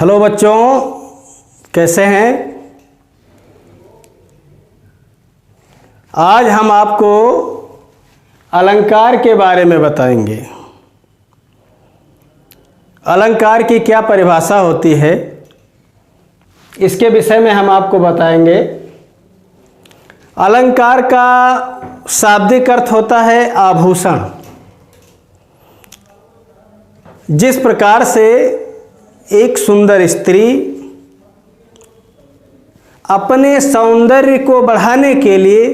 Hello बच्चों, कैसे हैं? आज हम आपको अलंकार के बारे में बताएंगे। अलंकार की क्या परिभाषा होती है, इसके विषय में हम आपको बताएंगे। अलंकार का शाब्दिक अर्थ होता है आभूषण। जिस प्रकार से एक सुंदर स्त्री अपने सौंदर्य को बढ़ाने के लिए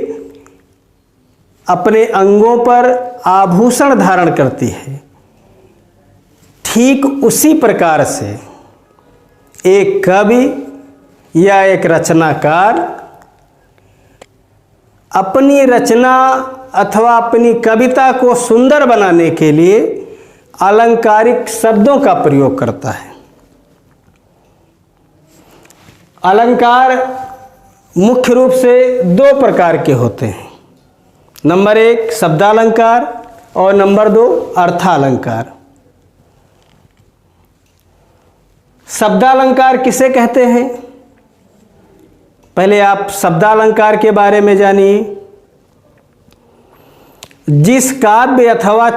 अपने अंगों पर आभूषण धारण करती है, ठीक उसी प्रकार से एक कवि या एक रचनाकार अपनी रचना अथवा अपनी कविता को सुंदर बनाने के लिए अलंकारिक शब्दों का प्रयोग करता है। अलंकार मुख्य रूप से दो प्रकार के होते हैं। नंबर एक शब्दालंकार और नंबर दो अर्थालंकार। शब्दालंकार किसे कहते हैं, पहले आप शब्दालंकार के बारे में जानिए। जिस काव्य अथवा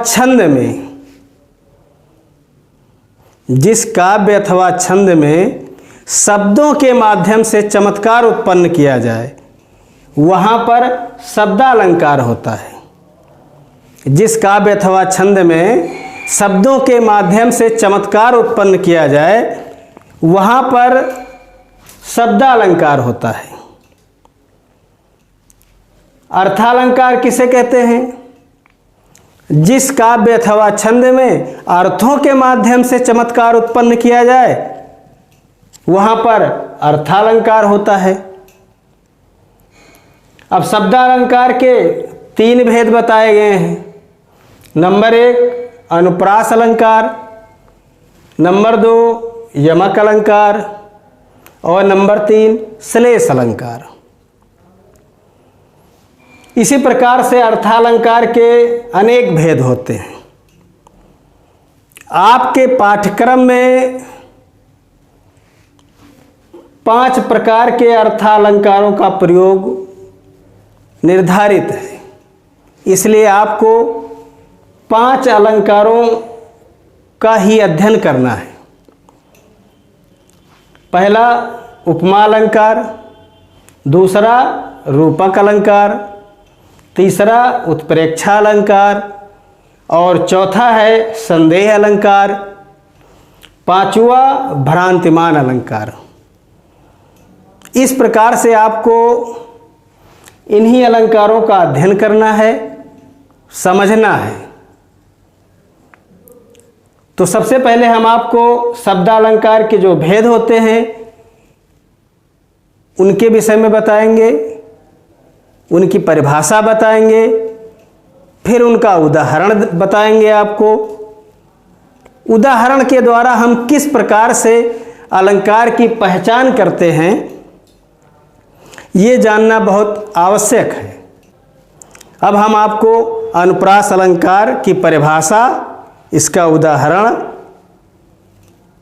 छंद में शब्दों के माध्यम से चमत्कार उत्पन्न किया जाए, वहाँ पर शब्दालंकार होता है। जिस काव्य अथवा छंद में शब्दों के माध्यम से चमत्कार उत्पन्न किया जाए, वहाँ पर शब्दालंकार होता है। अर्थालंकार किसे कहते हैं? जिस काव्य अथवा छंद में अर्थों के माध्यम से चमत्कार उत्पन्न किया जाए, वहाँ पर अर्थालंकार होता है। अब शब्दालंकार के तीन भेद बताए गए हैं। नंबर एक अनुप्रास अलंकार, नंबर दो यमक अलंकार और नंबर तीन श्लेष अलंकार। इसी प्रकार से अर्थालंकार के अनेक भेद होते हैं। आपके पाठ्यक्रम में 5 प्रकार के अर्थालंकारों का प्रयोग निर्धारित है, इसलिए आपको 5 अलंकारों का ही अध्ययन करना है। पहला उपमा अलंकार, दूसरा रूपक अलंकार, तीसरा उत्प्रेक्षा अलंकार और चौथा है संदेह अलंकार, पांचवा भ्रांतिमान अलंकार। इस प्रकार से आपको इन्हीं अलंकारों का अध्ययन करना है, समझना है। तो सबसे पहले हम आपको शब्दालंकार के जो भेद होते हैं उनके विषय में बताएंगे, उनकी परिभाषा बताएंगे, फिर उनका उदाहरण बताएंगे आपको। उदाहरण के द्वारा हम किस प्रकार से अलंकार की पहचान करते हैं, ये जानना बहुत आवश्यक है। अब हम आपको अनुप्रास अलंकार की परिभाषा, इसका उदाहरण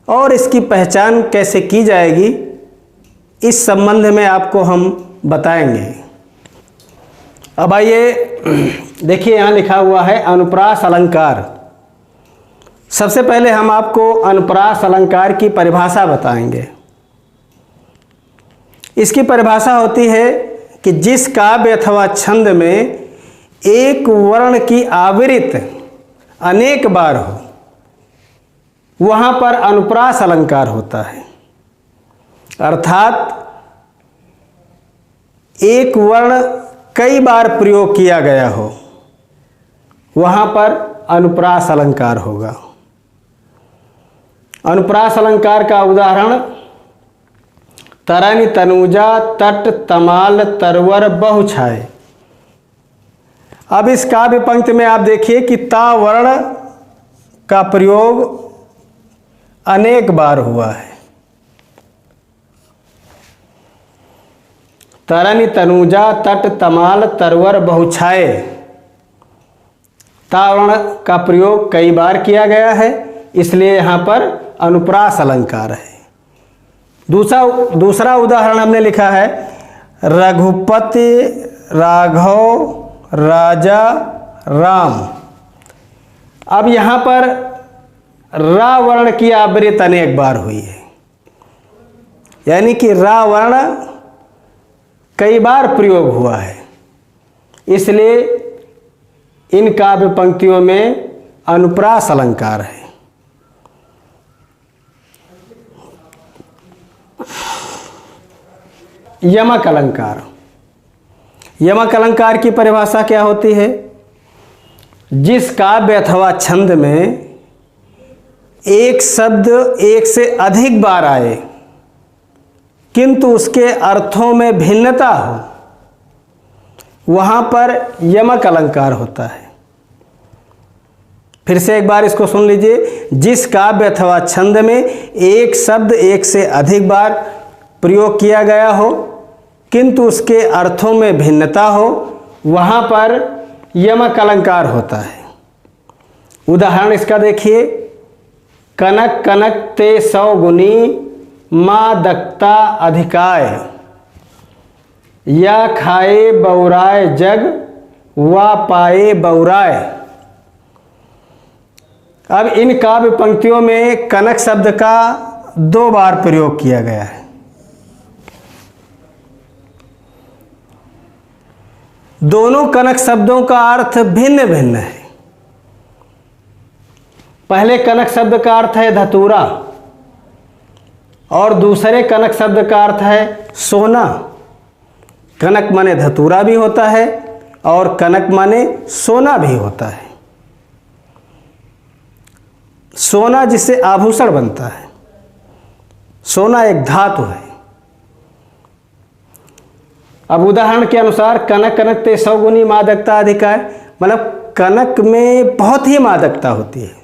और इसकी पहचान कैसे की जाएगी, इस संबंध में आपको हम बताएंगे। अब आइए देखिए, यहाँ लिखा हुआ है अनुप्रास अलंकार। सबसे पहले हम आपको अनुप्रास अलंकार की परिभाषा बताएंगे। इसकी परिभाषा होती है कि जिस काव्य अथवा छंद में एक वर्ण की आवृत्ति अनेक बार हो, वहाँ पर अनुप्रास अलंकार होता है। अर्थात एक वर्ण कई बार प्रयोग किया गया हो, वहाँ पर अनुप्रास अलंकार होगा। अनुप्रास अलंकार का उदाहरण तरन तनुजा तट तमाल तरवर बहुछाए। अब इस काव्य पंक्ति में आप देखिए कि ता वर्ण का प्रयोग अनेक बार हुआ है। तरन तनुजा तट तमाल तरवर बहुछाए, ता वर्ण का प्रयोग कई बार किया गया है, इसलिए यहाँ पर अनुप्रास अलंकार है। दूसरा उदाहरण हमने लिखा है रघुपति राघव राजा राम। अब यहाँ पर रा वर्ण की आवृत्ति अनेक बार हुई है, यानी कि रा वर्ण कई बार प्रयोग हुआ है, इसलिए इन काव्य पंक्तियों में अनुप्रास अलंकार है। यमक अलंकार। यमक अलंकार की परिभाषा क्या होती है? जिस काव्य अथवा छंद में एक शब्द एक से अधिक बार आए किंतु उसके अर्थों में भिन्नता हो, वहाँ पर यमक अलंकार होता है। फिर से एक बार इसको सुन लीजिए। जिस काव्य अथवा छंद में एक शब्द एक से अधिक बार प्रयोग किया गया हो किंतु उसके अर्थों में भिन्नता हो, वहाँ पर यमक अलंकार होता है। उदाहरण इसका देखिए। कनक कनक ते 100 गुनी मादकता अधिकाय, या खाए बौराय जग वा पाए बौराय। अब इन काव्य पंक्तियों में कनक शब्द का 2 बार प्रयोग किया गया है। दोनों कनक शब्दों का अर्थ भिन्न भिन्न है। पहले कनक शब्द का अर्थ है धतूरा और दूसरे कनक शब्द का अर्थ है सोना। कनक माने धतूरा भी होता है और कनक माने सोना भी होता है। सोना जिससे आभूषण बनता है, सोना एक धातु है। अब उदाहरण के अनुसार कनक कनक ते 100 गुनी मादकता अधिकाय, मतलब कनक में बहुत ही मादकता होती है।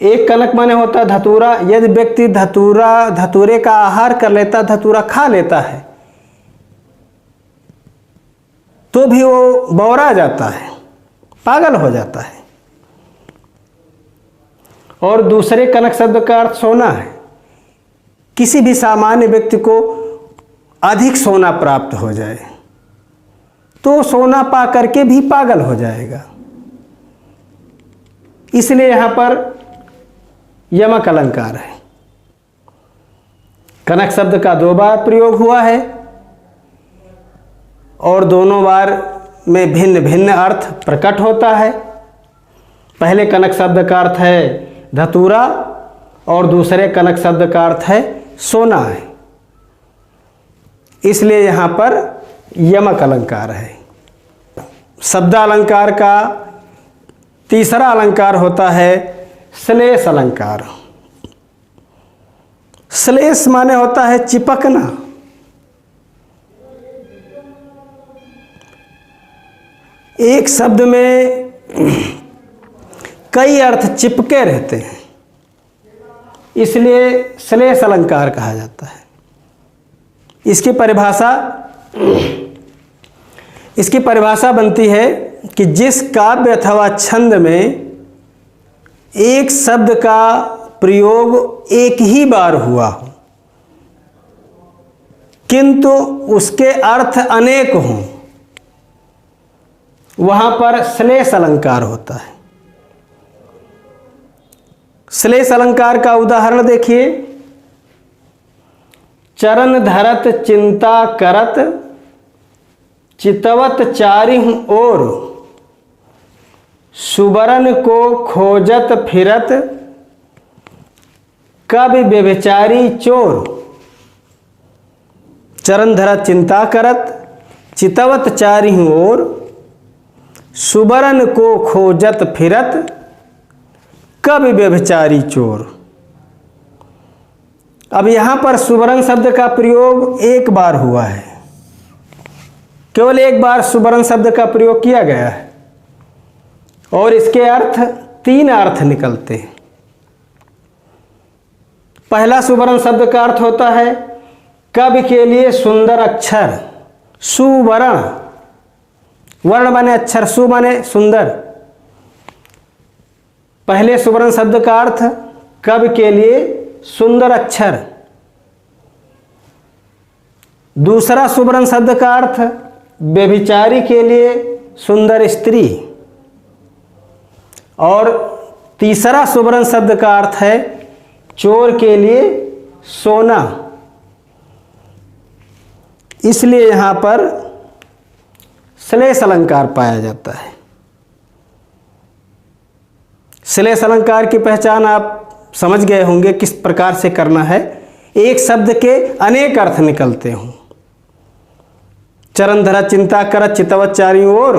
एक कनक माने होता है धतूरा। यदि व्यक्ति धतूरे का आहार कर लेता, धतूरा खा लेता है, तो भी वो बौरा जाता है, पागल हो जाता है। और दूसरे कनक शब्द का अर्थ सोना है। किसी भी सामान्य व्यक्ति को अधिक सोना प्राप्त हो जाए तो सोना पा करके भी पागल हो जाएगा। इसलिए यहां पर यमक अलंकार है। कनक शब्द का 2 बार प्रयोग हुआ है और दोनों बार में भिन्न भिन्न अर्थ प्रकट होता है। पहले कनक शब्द का अर्थ है धतूरा और दूसरे कनक शब्द का अर्थ है सोना है, इसलिए यहां पर यमक अलंकार है। शब्दालंकार का तीसरा अलंकार होता है श्लेष अलंकार। श्लेष माने होता है चिपकना। एक शब्द में कई अर्थ चिपके रहते हैं, इसलिए श्लेष अलंकार कहा जाता है। इसकी परिभाषा बनती है कि जिस काव्य अथवा छंद में एक शब्द का प्रयोग एक ही बार हुआ हो किंतु उसके अर्थ अनेक हों, वहां पर श्लेष अलंकार होता है। श्लेष अलंकार का उदाहरण देखिए। चरण धरत चिंता करत चितवत चारिहु ओर, सुबरन को खोजत फिरत कवि व्यभिचारी चोर। चरण धरत चिंता करत चितवत चारिहु ओर, सुबरन को खोजत फिरत कवि व्यभिचारी चोर। अब यहां पर सुबरन शब्द का प्रयोग एक बार हुआ है, केवल एक बार सुबरन शब्द का प्रयोग किया गया है और इसके अर्थ 3 अर्थ निकलते हैं। पहला सुबरन शब्द का अर्थ होता है कवि के लिए सुंदर अक्षर। सुवर्ण, वर्ण माने अक्षर, सु माने सुंदर। पहले सुवर्ण शब्द का अर्थ कवि के लिए सुंदर अक्षर। दूसरा सुवर्ण शब्द का अर्थ व्यभिचारी के लिए सुंदर स्त्री। और तीसरा सुवर्ण शब्द का अर्थ है चोर के लिए सोना। इसलिए यहां पर श्लेष अलंकार पाया जाता है। श्लेष अलंकार की पहचान आप समझ गए होंगे किस प्रकार से करना है। एक शब्द के अनेक अर्थ निकलते हों। चरण धरा चिंता करत चितवत चारियों ओर,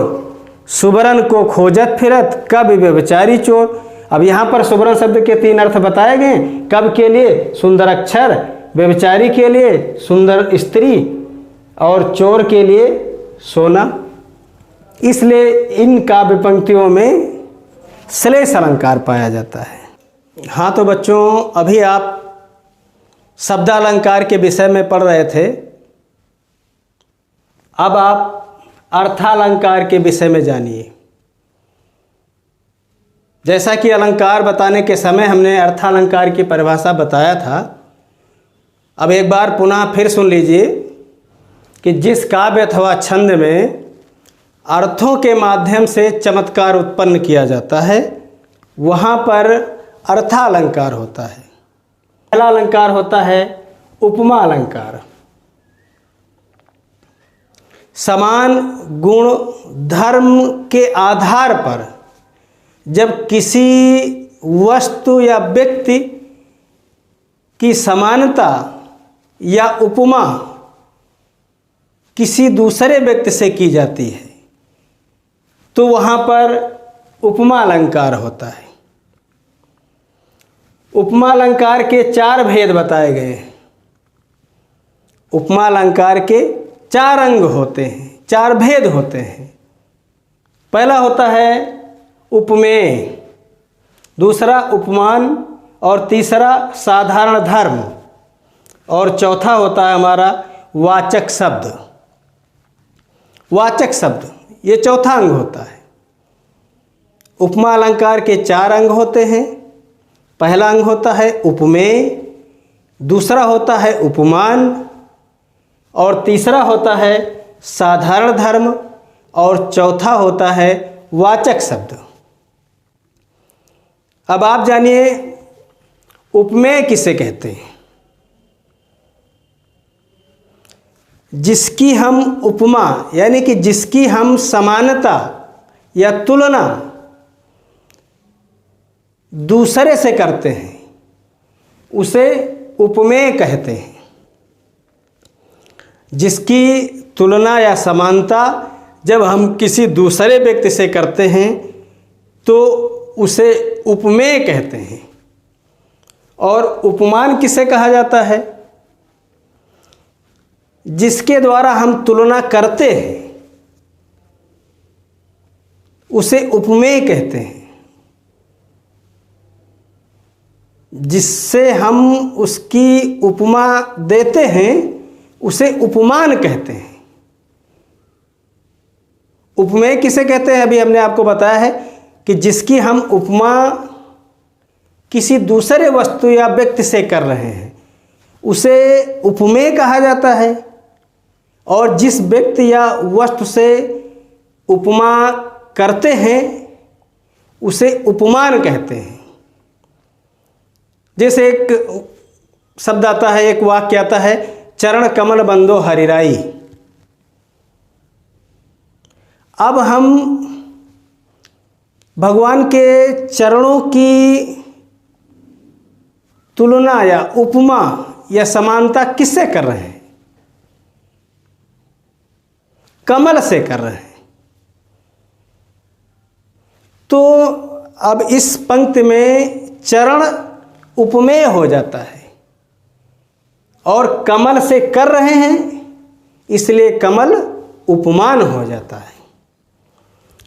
सुवर्ण को खोजत फिरत कवि व्यभिचारी चोर। अब यहाँ पर सुवर्ण शब्द के 3 अर्थ बताए गए। कवि के लिए सुंदर अक्षर, व्यभिचारी के लिए सुंदर स्त्री और चोर के लिए सोना। इसलिए इन काव्य पंक्तियों में श्लेष अलंकार पाया जाता है। हाँ तो बच्चों, अभी आप शब्दालंकार के विषय में पढ़ रहे थे। अब आप अर्थालंकार के विषय में जानिए। जैसा कि अलंकार बताने के समय हमने अर्थालंकार की परिभाषा बताया था, अब एक बार पुनः फिर सुन लीजिए कि जिस काव्य अथवा छंद में अर्थों के माध्यम से चमत्कार उत्पन्न किया जाता है वहाँ पर अर्थालंकार होता है। पहला अलंकार होता है उपमा अलंकार। समान गुण धर्म के आधार पर जब किसी वस्तु या व्यक्ति की समानता या उपमा किसी दूसरे व्यक्ति से की जाती है तो वहाँ पर उपमा अलंकार होता है। उपमा अलंकार के 4 भेद बताए गए हैं। उपमा अलंकार के 4 अंग होते हैं, 4 भेद होते हैं। पहला होता है उपमेय, दूसरा उपमान, और तीसरा साधारण धर्म, और चौथा होता है हमारा वाचक शब्द। वाचक शब्द ये चौथा अंग होता है। उपमा अलंकार के 4 अंग होते हैं। पहला अंग होता है उपमेय, दूसरा होता है उपमान, और तीसरा होता है साधारण धर्म, और चौथा होता है वाचक शब्द। अब आप जानिए उपमेय किसे कहते हैं। जिसकी हम उपमा यानी कि जिसकी हम समानता या तुलना दूसरे से करते हैं उसे उपमेय कहते हैं। जिसकी तुलना या समानता जब हम किसी दूसरे व्यक्ति से करते हैं तो उसे उपमेय कहते हैं। और उपमान किसे कहा जाता है? जिसके द्वारा हम तुलना करते हैं उसे उपमेय कहते हैं। जिससे हम उसकी उपमा देते हैं उसे उपमान कहते हैं। उपमेय किसे कहते हैं? अभी हमने आपको बताया है कि जिसकी हम उपमा किसी दूसरे वस्तु या व्यक्ति से कर रहे हैं उसे उपमेय कहा जाता है। और जिस व्यक्ति या वस्तु से उपमा करते हैं उसे उपमान कहते हैं। जैसे एक शब्द आता है, एक वाक्य आता है, चरण कमल बंदो हरिराई। अब हम भगवान के चरणों की तुलना या उपमा या समानता किससे कर रहे हैं? कमल से कर रहे हैं। तो अब इस पंक्ति में चरण उपमेय हो जाता है और कमल से कर रहे हैं इसलिए कमल उपमान हो जाता है।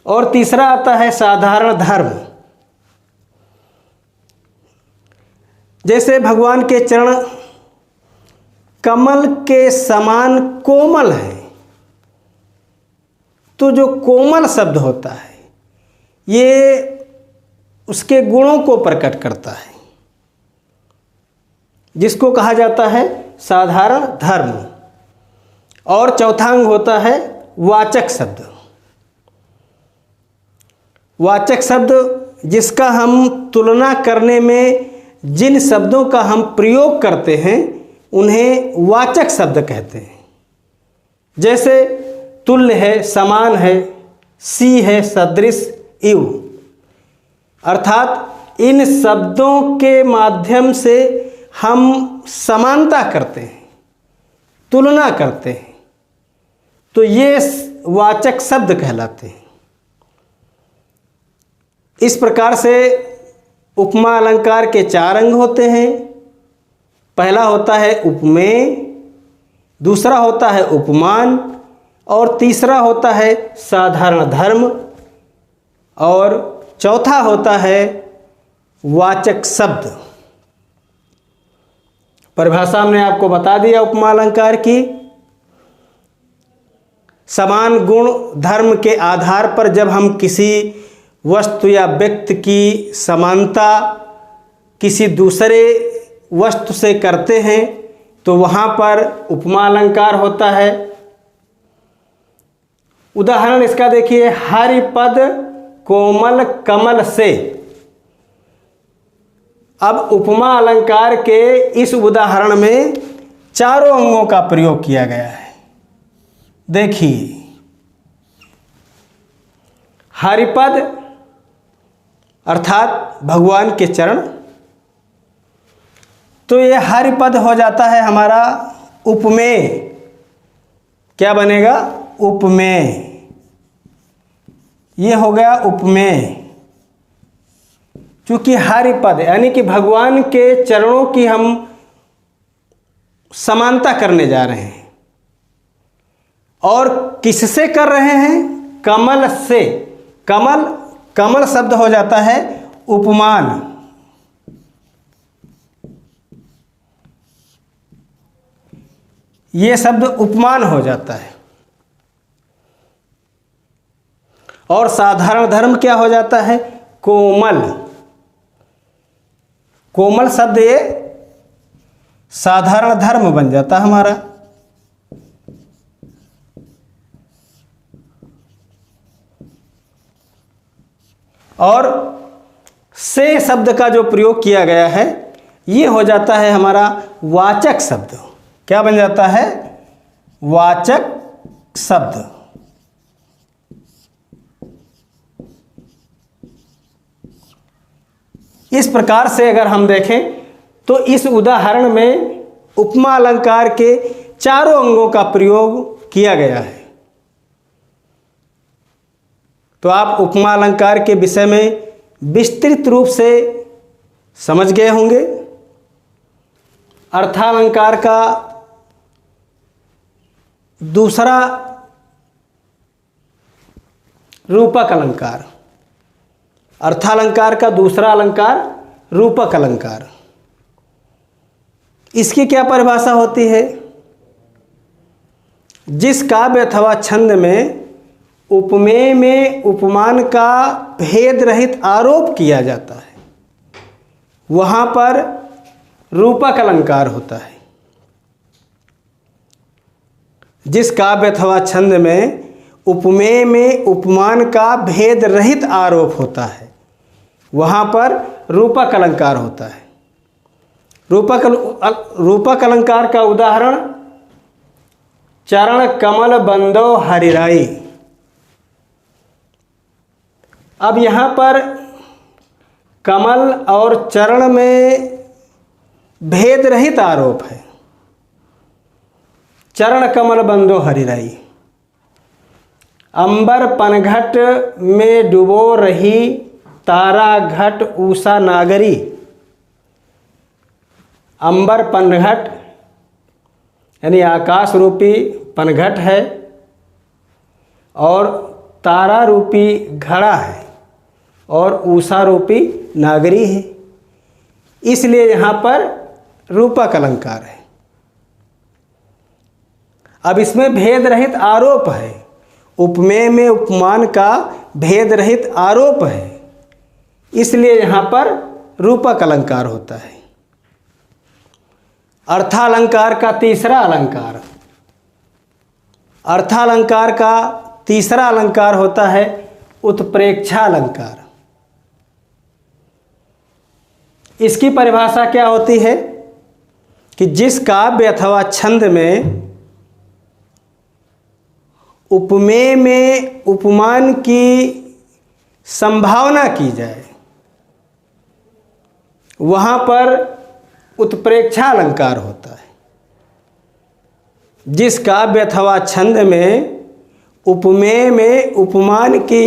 और तीसरा आता है साधारण धर्म। जैसे भगवान के चरण कमल के समान कोमल हैं, तो जो कोमल शब्द होता है ये उसके गुणों को प्रकट करता है, जिसको कहा जाता है साधारण धर्म। और चौथा अंग होता है वाचक शब्द। वाचक शब्द जिसका हम तुलना करने में जिन शब्दों का हम प्रयोग करते हैं उन्हें वाचक शब्द कहते हैं। जैसे तुल्य है, समान है, सी है, सदृश, इव। अर्थात इन शब्दों के माध्यम से हम समानता करते हैं, तुलना करते हैं, तो ये वाचक शब्द कहलाते हैं। इस प्रकार से उपमा अलंकार के 4 अंग होते हैं। पहला होता है उपमेय, दूसरा होता है उपमान, और तीसरा होता है साधारण धर्म, और चौथा होता है वाचक शब्द। परिभाषा हमने आपको बता दिया उपमा अलंकार की। समान गुण धर्म के आधार पर जब हम किसी वस्तु या व्यक्ति की समानता किसी दूसरे वस्तु से करते हैं तो वहाँ पर उपमा अलंकार होता है। उदाहरण इसका देखिए, हरिपद कोमल कमल से। अब उपमा अलंकार के इस उदाहरण में चारों अंगों का प्रयोग किया गया है। देखिए, हरिपद अर्थात भगवान के चरण, तो ये हरिपद हो जाता है हमारा उपमेय। क्या बनेगा? उपमेय। ये हो गया उपमेय। क्योंकि हरिपद यानी कि भगवान के चरणों की हम समानता करने जा रहे हैं। और किससे कर रहे हैं? कमल से। कमल शब्द हो जाता है उपमान। ये शब्द उपमान हो जाता है। और साधारण धर्म क्या हो जाता है? कोमल। कोमल शब्द ये साधारण धर्म बन जाता है हमारा। और से शब्द का जो प्रयोग किया गया है ये हो जाता है हमारा वाचक शब्द। क्या बन जाता है? वाचक शब्द। इस प्रकार से अगर हम देखें तो इस उदाहरण में उपमा अलंकार के चारों अंगों का प्रयोग किया गया है। तो आप उपमा अलंकार के विषय में विस्तृत रूप से समझ गए होंगे। अर्थालंकार का दूसरा रूपक अलंकार, अर्थालंकार का दूसरा अलंकार रूपक अलंकार। इसकी क्या परिभाषा होती है? जिस काव्य अथवा छंद में उपमेय में उपमान का भेद रहित आरोप किया जाता है वहाँ पर रूपक अलंकार होता है। जिस काव्य अथवा छंद में उपमेय में उपमान का भेद रहित आरोप होता है वहाँ पर रूपक अलंकार होता है। रूपक अलंकार का उदाहरण चरण कमल बंदो हरिराई। अब यहाँ पर कमल और चरण में भेद रहित आरोप है। चरण कमल बंदो हरिराई। अंबर पनघट में डुबो रही तारा घट उषा नागरी। अंबर पनघट यानी आकाश रूपी पनघट है और तारा रूपी घड़ा है और उषा रूपी नागरी है, इसलिए यहाँ पर रूपक अलंकार है। अब इसमें भेद रहित आरोप है। उपमेय में उपमान का भेद रहित आरोप है, इसलिए यहाँ पर रूपक अलंकार होता है। अर्थालंकार का तीसरा अलंकार, अर्थालंकार का तीसरा अलंकार होता है उत्प्रेक्षा अलंकार। इसकी परिभाषा क्या होती है कि जिस काव्य अथवा छंद में उपमेय में उपमान की संभावना की जाए वहाँ पर उत्प्रेक्षा अलंकार होता है। जिस काव्य अथवा छंद में उपमेय में उपमान की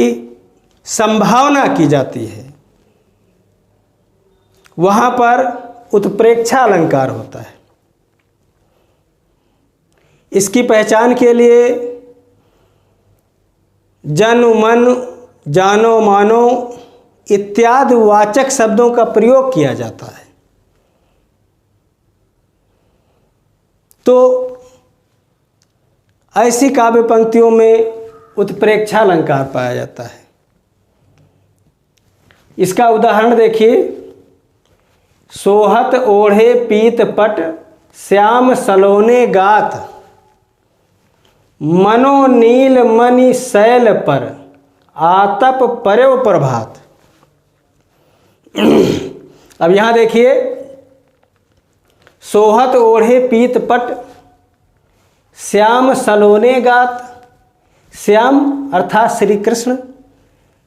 संभावना की जाती है वहाँ पर उत्प्रेक्षा अलंकार होता है। इसकी पहचान के लिए जन मन जानो मानो इत्यादि वाचक शब्दों का प्रयोग किया जाता है। तो ऐसी काव्य पंक्तियों में उत्प्रेक्षा अलंकार पाया जाता है। इसका उदाहरण देखिए, सोहत ओढ़े पीत पट श्याम सलोने गात मनो नील मणि शैल पर आतप पर्यो प्रभात। अब यहाँ देखिए, सोहत ओढ़े पीत पट श्याम सलोने गात। श्याम अर्थात श्री कृष्ण,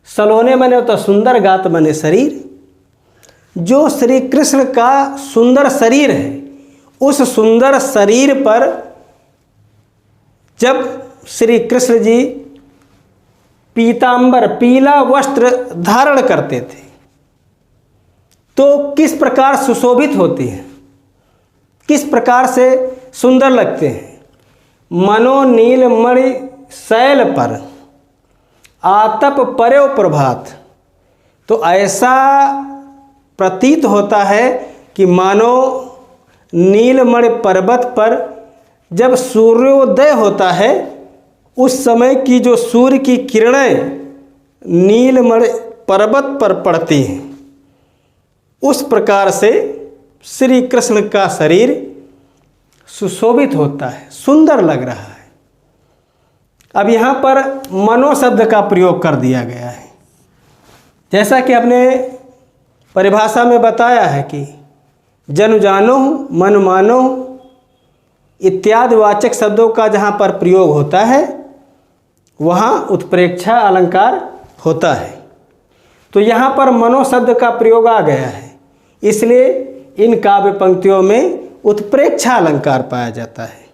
सलोने मने तो सुंदर, गात मने शरीर। जो श्री कृष्ण का सुंदर शरीर है उस सुंदर शरीर पर जब श्री कृष्ण जी पीतांबर पीला वस्त्र धारण करते थे तो किस प्रकार सुशोभित होती हैं, किस प्रकार से सुंदर लगते हैं। मनो नील मणि शैल पर आतप पर्यो प्रभात। तो ऐसा प्रतीत होता है कि मानो नीलमणि पर्वत पर जब सूर्योदय होता है उस समय की जो सूर्य की किरणें नीलमणि पर्वत पर पड़ती हैं, उस प्रकार से श्री कृष्ण का शरीर सुशोभित होता है, सुंदर लग रहा है। अब यहाँ पर मनो शब्द का प्रयोग कर दिया गया है। जैसा कि हमने परिभाषा में बताया है कि जन जानो मन मानो इत्यादि वाचक शब्दों का जहाँ पर प्रयोग होता है वहाँ उत्प्रेक्षा अलंकार होता है। तो यहाँ पर मनो शब्द का प्रयोग आ गया है, इसलिए इन काव्य पंक्तियों में उत्प्रेक्षा अलंकार पाया जाता है।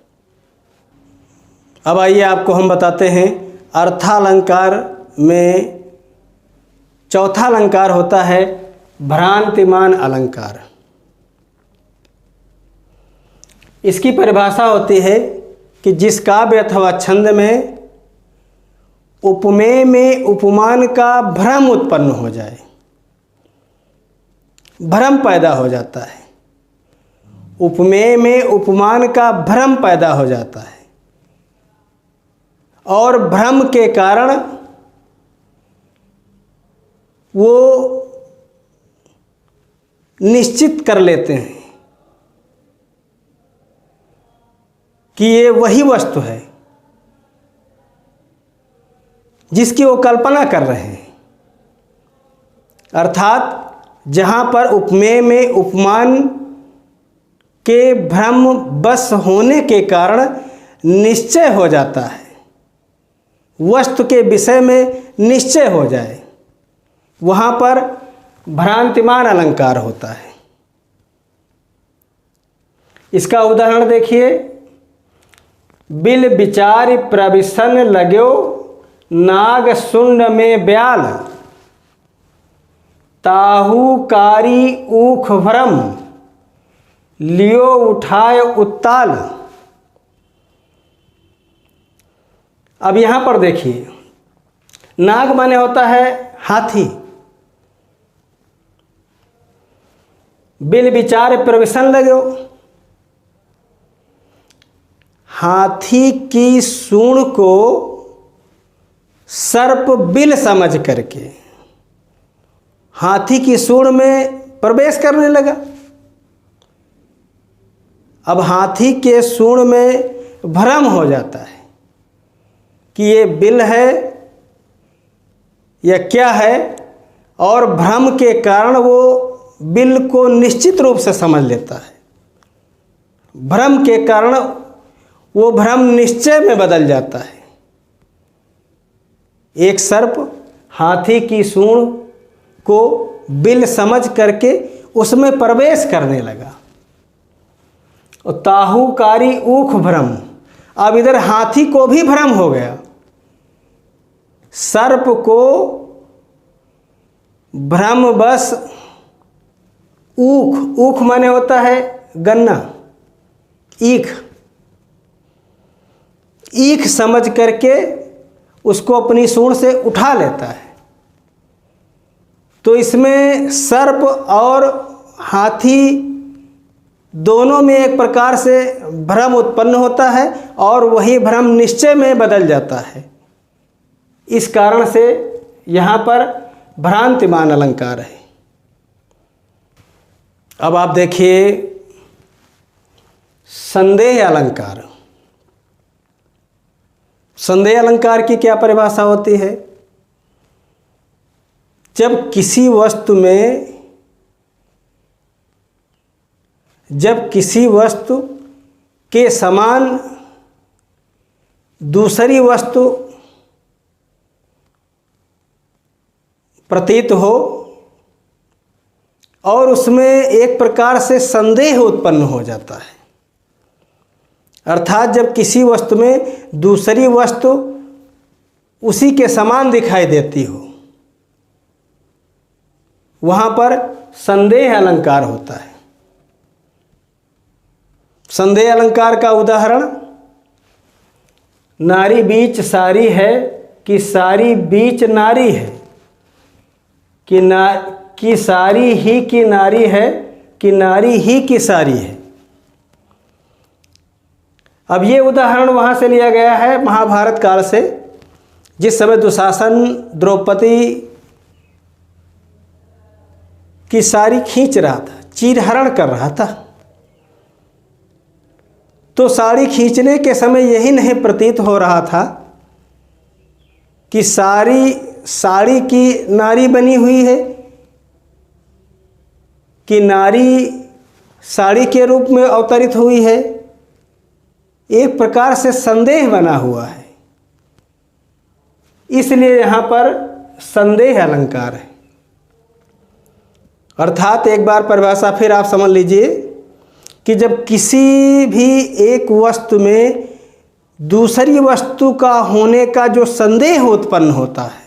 अब आइए आपको हम बताते हैं अर्थालंकार में चौथा अलंकार होता है भ्रांतिमान अलंकार। इसकी परिभाषा होती है कि जिस काव्य अथवा छंद में उपमेय में उपमान का भ्रम उत्पन्न हो जाए, भ्रम पैदा हो जाता है, उपमेय में उपमान का भ्रम पैदा हो जाता है और भ्रम के कारण वो निश्चित कर लेते हैं कि ये वही वस्तु है जिसकी वो कल्पना कर रहे हैं। अर्थात जहाँ पर उपमेय में उपमान के भ्रम बस होने के कारण निश्चय हो जाता है, वस्तु के विषय में निश्चय हो जाए, वहाँ पर भ्रांतिमान अलंकार होता है। इसका उदाहरण देखिए, बिल विचार प्रविशन लाग्यो नाग सुंड में ब्याल ताहू कारी ऊख भ्रम लियो उठाए उत्ताल। अब यहाँ पर देखिए, नाग माने होता है हाथी, बिल विचार प्रविशन लाग्यो, हाथी की सूंड को सर्प बिल समझ करके हाथी की सूंड में प्रवेश करने लगा। अब हाथी के सूंड में भ्रम हो जाता है कि ये बिल है या क्या है, और भ्रम के कारण वो बिल को निश्चित रूप से समझ लेता है। भ्रम के कारण वो भ्रम निश्चय में बदल जाता है। एक सर्प हाथी की सूंड को बिल समझ करके उसमें प्रवेश करने लगा। और ताहुकारी ऊख भ्रम, अब इधर हाथी को भी भ्रम हो गया। सर्प को भ्रमवश ऊख, ऊख माने होता है गन्ना, ईख समझ करके उसको अपनी सूंड से उठा लेता है। तो इसमें सर्प और हाथी दोनों में एक प्रकार से भ्रम उत्पन्न होता है और वही भ्रम निश्चय में बदल जाता है। इस कारण से यहाँ पर भ्रांतिमान अलंकार है। अब आप देखिए संदेह अलंकार। संदेह अलंकार की क्या परिभाषा होती है? जब किसी वस्तु के समान दूसरी वस्तु प्रतीत हो और उसमें एक प्रकार से संदेह उत्पन्न हो जाता है, अर्थात जब किसी वस्तु में दूसरी वस्तु उसी के समान दिखाई देती हो, वहाँ पर संदेह अलंकार होता है। संदेह अलंकार का उदाहरण, नारी बीच सारी है कि सारी बीच नारी है, कि सारी ही की नारी है कि नारी ही की सारी है। अब ये उदाहरण वहाँ से लिया गया है महाभारत काल से, जिस समय दुशासन द्रौपदी की सारी खींच रहा था, चीरहरण कर रहा था। तो साड़ी खींचने के समय यही नहीं प्रतीत हो रहा था कि साड़ी की नारी बनी हुई है कि नारी साड़ी के रूप में अवतरित हुई है। एक प्रकार से संदेह बना हुआ है, इसलिए यहाँ पर संदेह अलंकार है। अर्थात एक बार परिभाषा फिर आप समझ लीजिए कि जब किसी भी एक वस्तु में दूसरी वस्तु का होने का जो संदेह उत्पन्न होता है,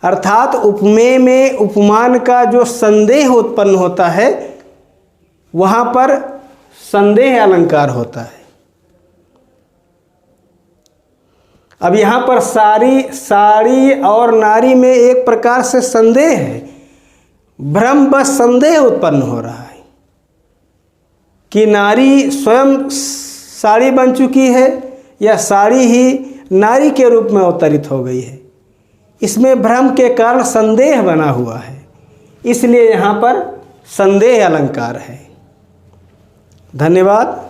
अर्थात उपमेय में उपमान का जो संदेह उत्पन्न होता है, वहाँ पर संदेह अलंकार होता है। अब यहाँ पर साड़ी और नारी में एक प्रकार से संदेह है, भ्रम बस संदेह उत्पन्न हो रहा है कि नारी स्वयं साड़ी बन चुकी है या साड़ी ही नारी के रूप में अवतरित हो गई है। इसमें भ्रम के कारण संदेह बना हुआ है, इसलिए यहाँ पर संदेह अलंकार है। धन्यवाद।